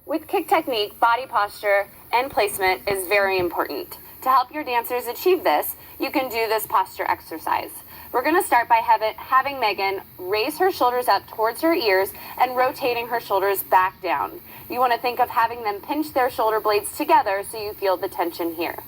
With kick technique, body posture and placement is very important. To help your dancers achieve this, you can do this posture exercise. We're going to start by having Megan raise her shoulders up towards her ears and rotating her shoulders back down. You want to think of having them pinch their shoulder blades together so you feel the tension here.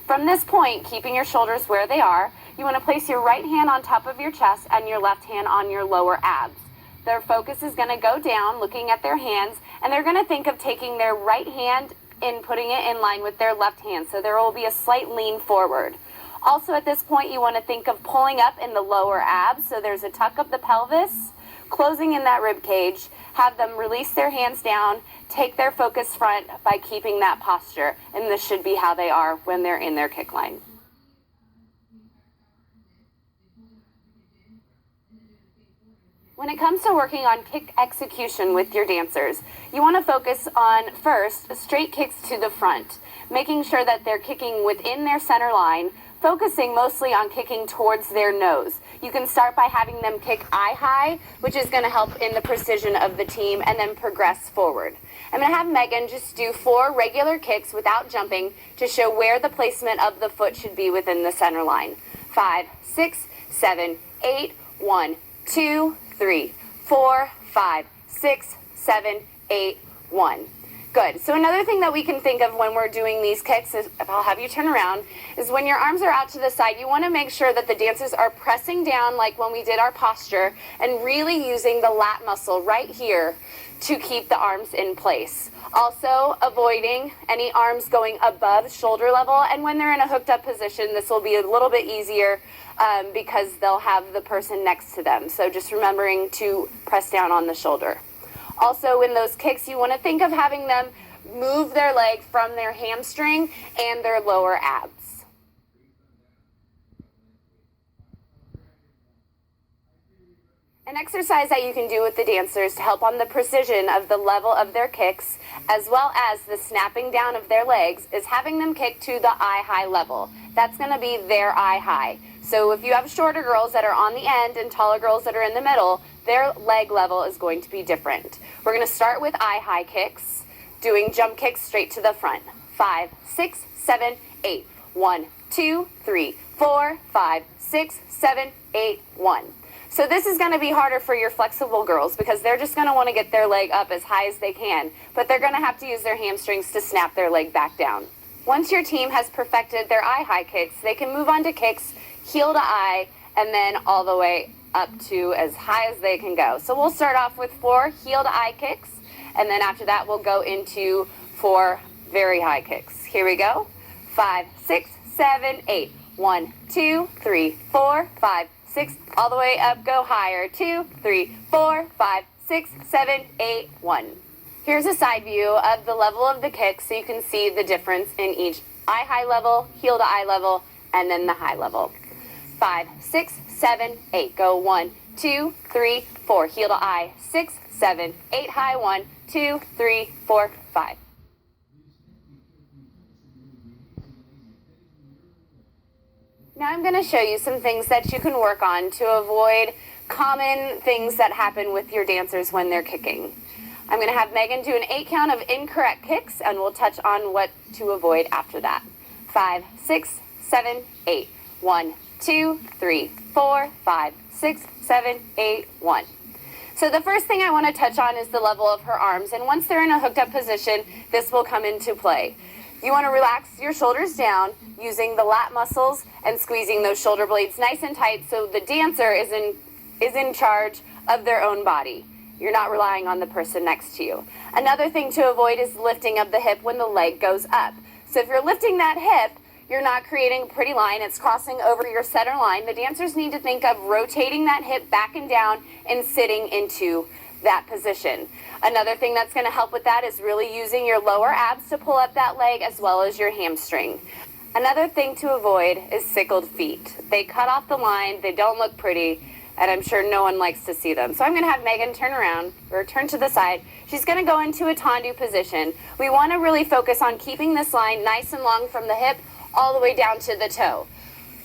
From this point, keeping your shoulders where they are, you want to place your right hand on top of your chest and your left hand on your lower abs. Their focus is going to go down, looking at their hands, and they're going to think of taking their right hand and putting it in line with their left hand, so there will be a slight lean forward. Also at this point, you want to think of pulling up in the lower abs, so there's a tuck of the pelvis, closing in that rib cage. Have them release their hands down, take their focus front by keeping that posture, and this should be how they are when they're in their kick line. When it comes to working on kick execution with your dancers, you want to focus on, first, straight kicks to the front, making sure that they're kicking within their center line, focusing mostly on kicking towards their nose. You can start by having them kick eye high, which is going to help in the precision of the team, and then progress forward. I'm going to have Megan just do 4 regular kicks without jumping to show where the placement of the foot should be within the center line. 5, 6, 7, 8, 1, 2, 3, 4, 5, 6, 7, 8, 1. Good. So another thing that we can think of when we're doing these kicks is, if I'll have you turn around, is when your arms are out to the side, you want to make sure that the dancers are pressing down like when we did our posture and really using the lat muscle right here to keep the arms in place. Also avoiding any arms going above shoulder level, and when they're in a hooked up position, this will be a little bit easier because they'll have the person next to them. So just remembering to press down on the shoulder. Also, in those kicks, you want to think of having them move their leg from their hamstring and their lower abs. An exercise that you can do with the dancers to help on the precision of the level of their kicks, as well as the snapping down of their legs, is having them kick to the eye high level. That's going to be their eye high. So if you have shorter girls that are on the end and taller girls that are in the middle, their leg level is going to be different. We're going to start with eye high kicks, doing jump kicks straight to the front. 5, 6, 7, 8. 1, 2, 3, 4, 5, 6, 7, 8, 1. So this is going to be harder for your flexible girls because they're just going to want to get their leg up as high as they can, but they're going to have to use their hamstrings to snap their leg back down. Once your team has perfected their eye high kicks, they can move on to kicks heel to eye and then all the way up to as high as they can go. So we'll start off with 4 heel to eye kicks, and then after that we'll go into 4 very high kicks. Here we go. 5, 6, 7, 8. 1, 2, 3, 4, 5, 6, all the way up, go higher. 2, 3, 4, 5, 6, 7, 8, 1. Here's a side view of the level of the kick so you can see the difference in each eye high level, heel to eye level, and then the high level. 5, 6, 7, 8. Go 1, 2, 3, 4. Heel to eye. 6, 7, 8 high. 1, 2, 3, 4, 5. Now I'm going to show you some things that you can work on to avoid common things that happen with your dancers when they're kicking. I'm going to have Megan do an 8 count of incorrect kicks, and we'll touch on what to avoid after that. 5, 6, 7, 8. 1, 2, 3, 4, 5, 6, 7, 8, 1. So the first thing I want to touch on is the level of her arms, and once they're in a hooked up position, this will come into play. You want to relax your shoulders down using the lat muscles and squeezing those shoulder blades nice and tight so the dancer is in charge of their own body. You're not relying on the person next to you. Another thing to avoid is lifting of the hip when the leg goes up. So if you're lifting that hip, you're not creating a pretty line, it's crossing over your center line. The dancers need to think of rotating that hip back and down and sitting into that position. Another thing that's going to help with that is really using your lower abs to pull up that leg as well as your hamstring. Another thing to avoid is sickled feet. They cut off the line, they don't look pretty, and I'm sure no one likes to see them. So I'm going to have Megan turn around, or turn to the side. She's going to go into a tendu position. We want to really focus on keeping this line nice and long from the hip all the way down to the toe.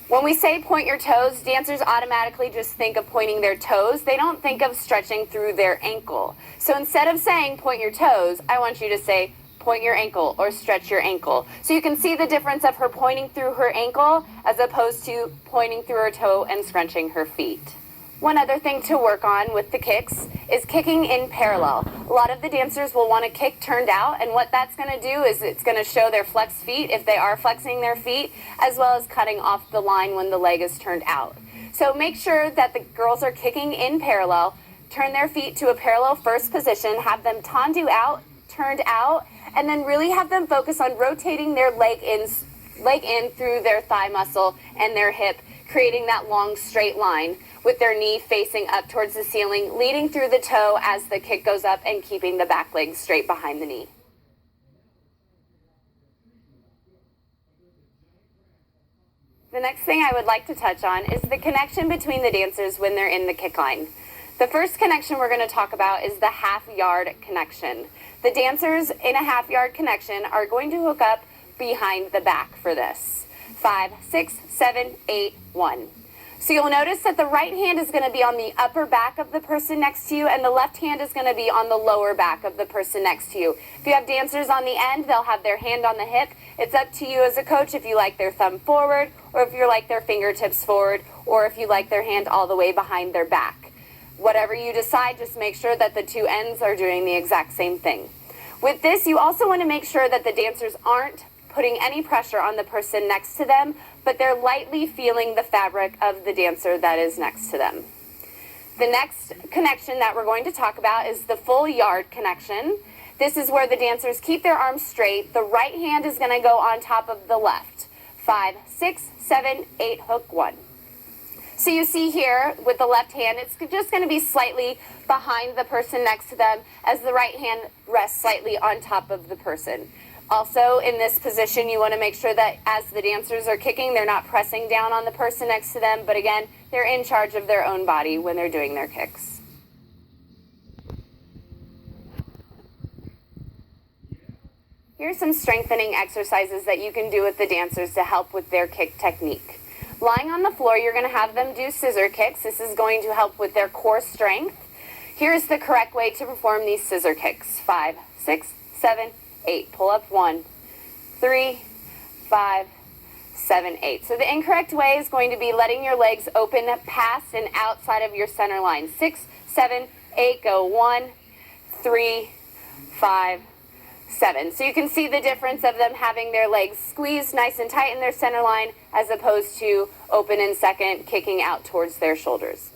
When we say point your toes, dancers automatically just think of pointing their toes. They don't think of stretching through their ankle. So instead of saying point your toes, I want you to say point your ankle or stretch your ankle. So you can see the difference of her pointing through her ankle as opposed to pointing through her toe and scrunching her feet. One other thing to work on with the kicks is kicking in parallel. A lot of the dancers will want to kick turned out, and what that's going to do is it's going to show their flexed feet if they are flexing their feet, as well as cutting off the line when the leg is turned out. So make sure that the girls are kicking in parallel, turn their feet to a parallel first position, have them tendu out, turned out, and then really have them focus on rotating their leg in through their thigh muscle and their hip, creating that long straight line with their knee facing up towards the ceiling, leading through the toe as the kick goes up and keeping the back leg straight behind the knee. The next thing I would like to touch on is the connection between the dancers when they're in the kick line. The first connection we're going to talk about is the half-yard connection. The dancers in a half-yard connection are going to hook up behind the back for this. 5, 6, 7, 8, 1. So you'll notice that the right hand is going to be on the upper back of the person next to you, and the left hand is going to be on the lower back of the person next to you. If you have dancers on the end, they'll have their hand on the hip. It's up to you as a coach if you like their thumb forward, or if you like their fingertips forward, or if you like their hand all the way behind their back. Whatever you decide, just make sure that the two ends are doing the exact same thing. With this, you also want to make sure that the dancers aren't putting any pressure on the person next to them, but they're lightly feeling the fabric of the dancer that is next to them. The next connection that we're going to talk about is the full yard connection. This is where the dancers keep their arms straight. The right hand is going to go on top of the left. 5, 6, 7, 8, hook 1. So you see here with the left hand, it's just going to be slightly behind the person next to them as the right hand rests slightly on top of the person. Also, in this position, you want to make sure that as the dancers are kicking, they're not pressing down on the person next to them, but again, they're in charge of their own body when they're doing their kicks. Here are some strengthening exercises that you can do with the dancers to help with their kick technique. Lying on the floor, you're going to have them do scissor kicks. This is going to help with their core strength. Here's the correct way to perform these scissor kicks. 5, 6, 7, 8. Pull up 1, 3, 5, 7, 8. So the incorrect way is going to be letting your legs open past and outside of your center line. 6, 7, 8. Go 1, 3, 5, 7. So you can see the difference of them having their legs squeezed nice and tight in their center line as opposed to open in second, kicking out towards their shoulders.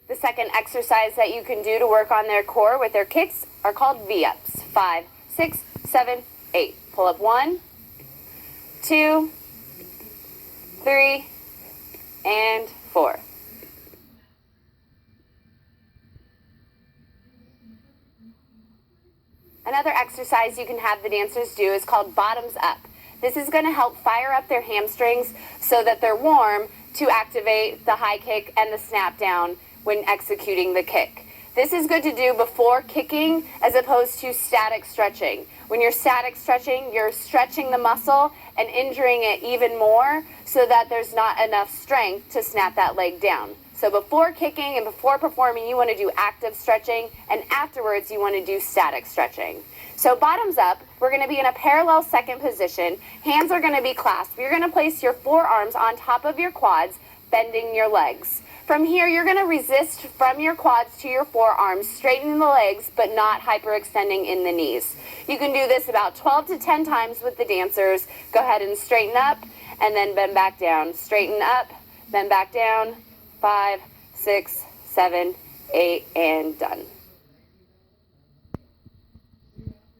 The second exercise that you can do to work on their core with their kicks are called V-ups. 5, 6, 7, 8. Pull up 1, 2, 3, and 4. Another exercise you can have the dancers do is called bottoms up. This is going to help fire up their hamstrings so that they're warm to activate the high kick and the snap down when executing the kick. This is good to do before kicking as opposed to static stretching. When you're static stretching, you're stretching the muscle and injuring it even more so that there's not enough strength to snap that leg down. So before kicking and before performing, you want to do active stretching, and afterwards you want to do static stretching. So bottoms up, we're going to be in a parallel second position. Hands are going to be clasped. You're going to place your forearms on top of your quads, bending your legs. From here, you're going to resist from your quads to your forearms, straightening the legs, but not hyperextending in the knees. You can do this about 12 to 10 times with the dancers. Go ahead and straighten up, and then bend back down. Straighten up, bend back down. 5, 6, 7, 8, and done.